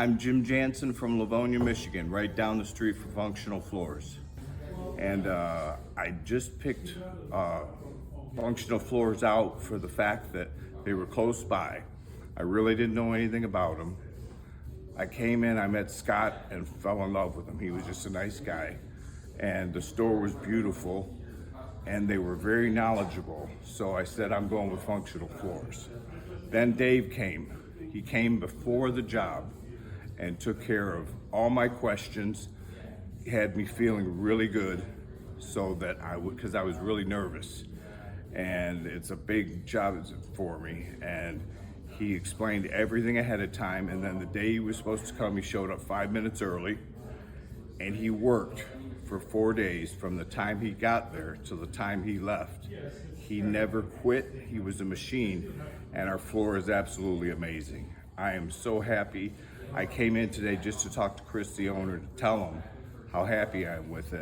I'm Jim Jansen from Livonia, Michigan, right down the street from Functional Floors. And I just picked Functional Floors out for the fact that they were close by. I really didn't know anything about them. I came in, I met Scott and fell in love with him. He was just a nice guy. And the store was beautiful and they were very knowledgeable. So I said, I'm going with Functional Floors. Then Dave came. He came before the job and took care of all my questions. He had me feeling really good so that because I was really nervous. And it's a big job for me. And he explained everything ahead of time. And then the day he was supposed to come, he showed up 5 minutes early. And he worked for 4 days from the time he got there to the time he left. He never quit. He was a machine. And our floor is absolutely amazing. I am so happy. I came in today just to talk to Chris, the owner, to tell him how happy I am with it.